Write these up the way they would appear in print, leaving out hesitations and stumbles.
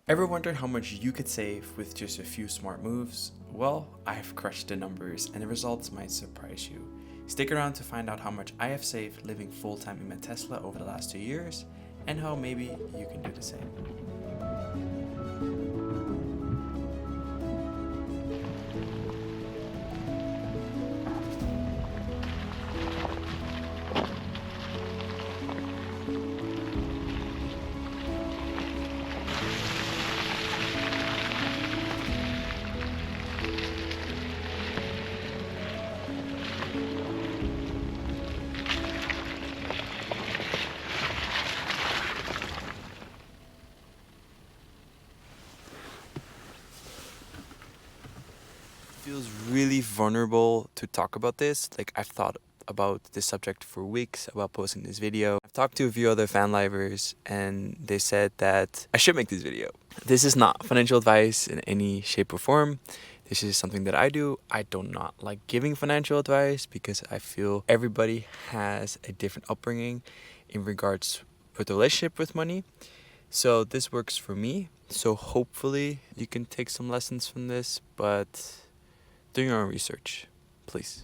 Ever wondered how much you could save with just a few smart moves? Well, I've crushed the numbers and the results might surprise you. Stick around to find out how much I have saved living full-time in my Tesla over the last 2 years and how maybe you can do the same. Feels really vulnerable to talk about this. Like, I've thought about this subject for weeks about posting this video. I've talked to a few other fan livers and they said that I should make this video. This is not financial advice in any shape or form. This is something that I do. I do not like giving financial advice because I feel everybody has a different upbringing in regards with the relationship with money. So this works for me. So hopefully you can take some lessons from this, but do your own research, please.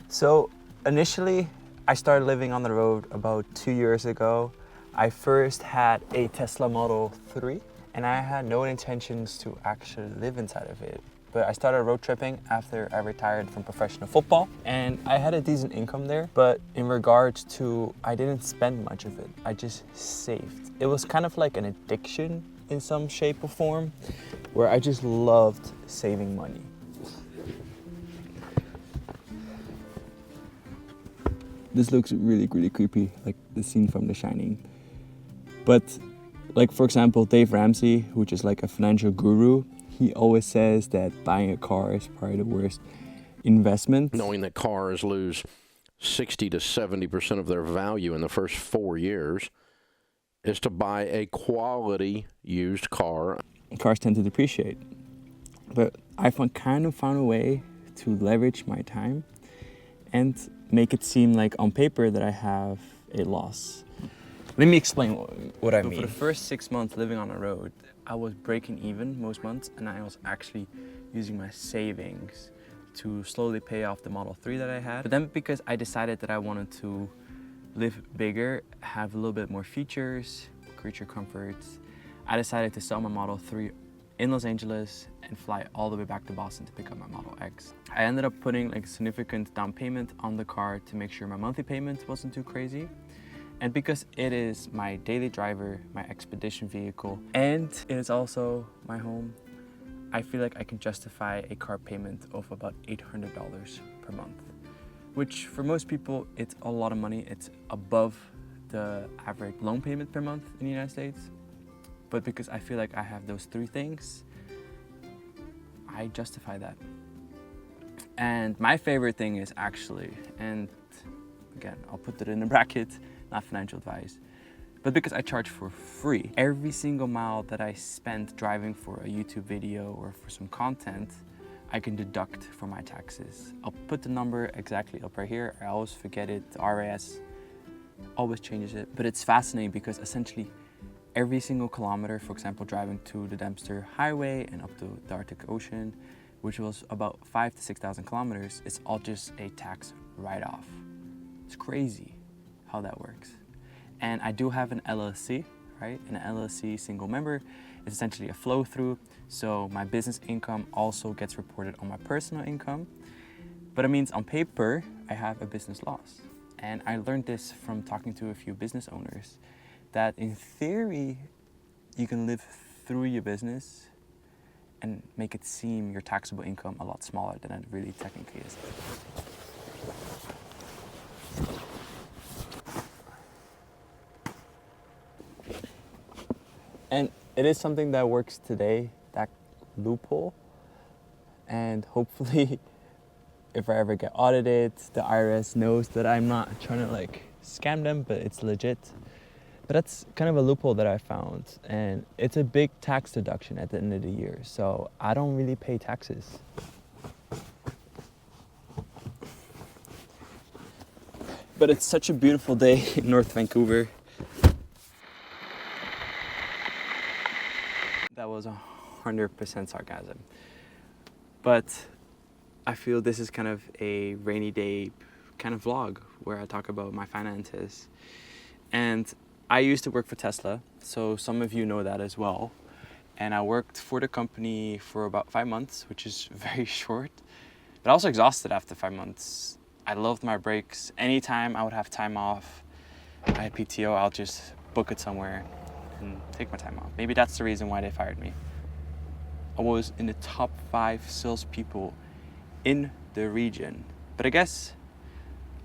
So initially, I started living on the road about 2 years ago. I first had a Tesla Model 3 and I had no intentions to actually live inside of it. But I started road tripping after I retired from professional football and I had a decent income there. But in regards to, I didn't spend much of it. I just saved. It was kind of like an addiction in some shape or form where I just loved saving money. This looks really, really creepy, like the scene from The Shining. But like, for example, Dave Ramsay, which is like a financial guru, he always says that buying a car is probably the worst investment. Knowing that cars lose 60 to 70% of their value in the first 4 years is to buy a quality used car. Cars tend to depreciate. But I kind of found a way to leverage my time and make it seem like on paper that I have a loss. Let me explain what I mean. For the first 6 months living on the road, I was breaking even most months and I was actually using my savings to slowly pay off the Model 3 that I had. But then because I decided that I wanted to live bigger, have a little bit more features, creature comforts, I decided to sell my Model 3 in Los Angeles and fly all the way back to Boston to pick up my Model X. I ended up putting like a significant down payment on the car to make sure my monthly payment wasn't too crazy. And because it is my daily driver, my expedition vehicle, and it is also my home, I feel like I can justify a car payment of about $800 per month, which for most people, it's a lot of money. It's above the average loan payment per month in the United States. But because I feel like I have those three things, I justify that. And my favorite thing is actually, and again, I'll put it in a bracket, not financial advice, but because I charge for free, every single mile that I spend driving for a YouTube video or for some content, I can deduct for my taxes. I'll put the number exactly up right here. I always forget it. The RAS always changes it, but it's fascinating because essentially every single kilometer, for example, driving to the Dempster Highway and up to the Arctic Ocean, which was about 5,000 to 6,000 kilometers, it's all just a tax write-off. It's crazy how that works. And I do have an LLC, right? An LLC single member is essentially a flow through. So my business income also gets reported on my personal income. But it means on paper, I have a business loss. And I learned this from talking to a few business owners, that in theory, you can live through your business and make it seem your taxable income a lot smaller than it really technically is. And it is something that works today, that loophole. And hopefully, if I ever get audited, the IRS knows that I'm not trying to like scam them, but it's legit. But that's kind of a loophole that I found. And it's a big tax deduction at the end of the year. So I don't really pay taxes. But it's such a beautiful day in North Vancouver. That was 100% sarcasm. But I feel this is kind of a rainy day kind of vlog where I talk about my finances. And I used to work for Tesla, so some of you know that as well. And I worked for the company for about 5 months, which is very short, but I was exhausted after 5 months. I loved my breaks. Anytime I would have time off, I had PTO, I'll just book it somewhere and take my time off. Maybe that's the reason why they fired me. I was in the top 5 salespeople in the region, but I guess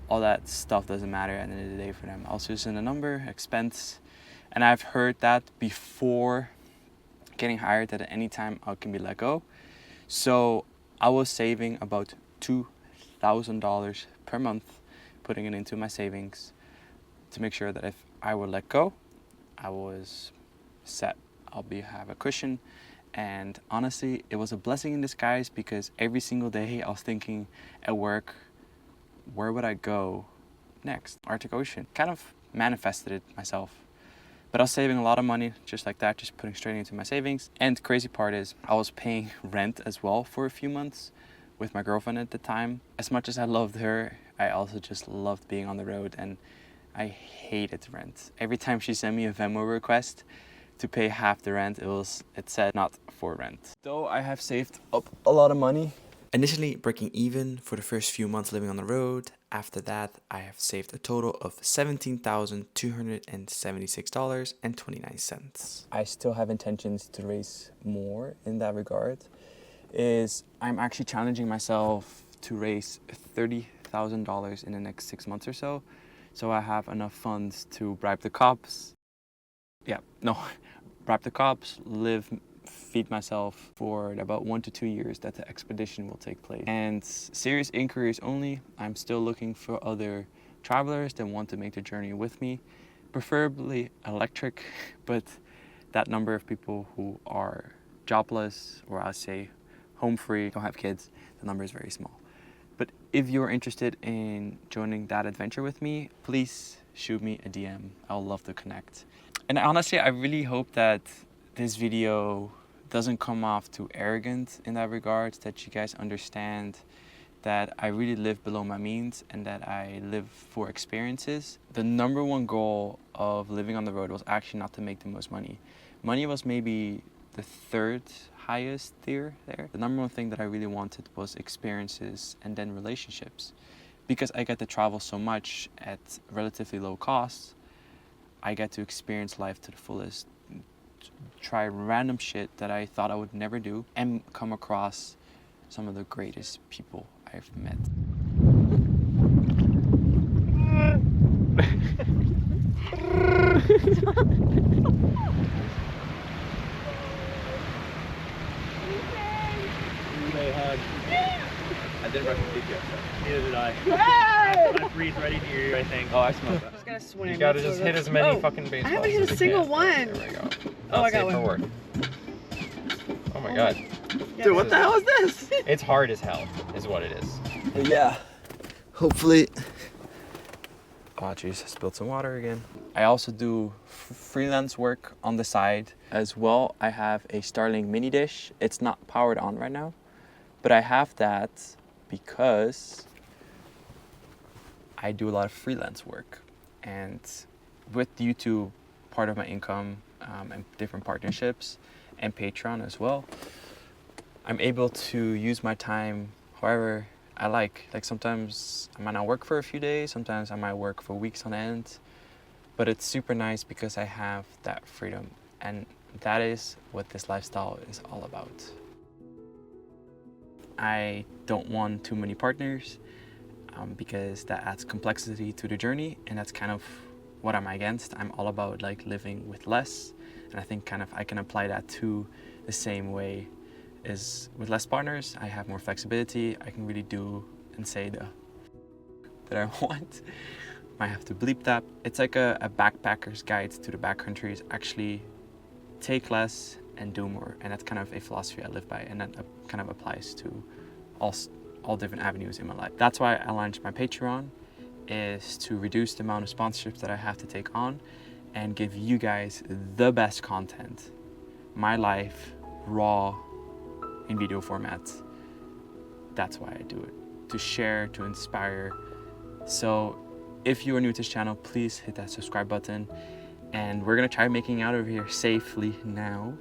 all that stuff doesn't matter at the end of the day for them. I was just in a number, expense, and I've heard that before getting hired that at any time I can be let go. So I was saving about $2,000 per month, putting it into my savings to make sure that if I were let go, I was set. Have a cushion. And honestly, it was a blessing in disguise because every single day I was thinking at work, where would I go next? Arctic Ocean. Kind of manifested it myself. But I was saving a lot of money just like that, just putting straight into my savings. And the crazy part is I was paying rent as well for a few months with my girlfriend at the time. As much as I loved her, I also just loved being on the road, and I hated rent. Every time she sent me a Venmo request to pay half the rent, it said not for rent. Though I have saved up a lot of money. Initially breaking even for the first few months living on the road. After that, I have saved a total of $17,276.29. I still have intentions to raise more in that regard. I'm actually challenging myself to raise $30,000 in the next 6 months or so. So I have enough funds to bribe the cops. Bribe the cops, feed myself for about 1 to 2 years that the expedition will take place. And serious inquiries only. I'm still looking for other travelers that want to make the journey with me, preferably electric, but that number of people who are jobless, or I'll say home free, don't have kids, the number is very small. But if you're interested in joining that adventure with me, please shoot me a DM. I'll love to connect. And honestly, I really hope that this video doesn't come off too arrogant in that regard, that you guys understand that I really live below my means and that I live for experiences. The number one goal of living on the road was actually not to make the most money. Money was maybe the third highest tier there. The number one thing that I really wanted was experiences and then relationships. Because I get to travel so much at relatively low cost, I get to experience life to the fullest, try random shit that I thought I would never do, and come across some of the greatest people I've met. I didn't brush my teeth yet. Neither did I. Hey! I breathe right into your ear, I think. Oh, I smell that. Just gotta swim. You gotta just hit as many fucking baseballs. I haven't hit a single one. There we go. Oh, I got one. For work. Oh my god. Yeah, Dude, what the hell is this? It's hard as hell, is what it is. Yeah. Hopefully. Oh, jeez, I spilled some water again. I also do freelance work on the side as well. I have a Starlink mini dish. It's not powered on right now, but I have that because I do a lot of freelance work, and with YouTube, part of my income and different partnerships and Patreon as well, I'm able to use my time however I like. Like sometimes I might not work for a few days, sometimes I might work for weeks on end, but it's super nice because I have that freedom, and that is what this lifestyle is all about. I don't want too many partners because that adds complexity to the journey, and that's kind of what I'm against. I'm all about like living with less, and I think kind of I can apply that to the same way as with less partners. I have more flexibility. I can really do and say that I want. I have to bleep that. It's like a backpacker's guide to the backcountries. Actually take less and do more, and that's kind of a philosophy I live by, and that kind of applies to all different avenues in my life. That's why I launched my Patreon. is to reduce the amount of sponsorships that I have to take on and give you guys the best content. My life, raw, in video formats. That's why I do it. To share, to inspire. So if you are new to this channel, please hit that subscribe button. And we're gonna try making it out of here safely now.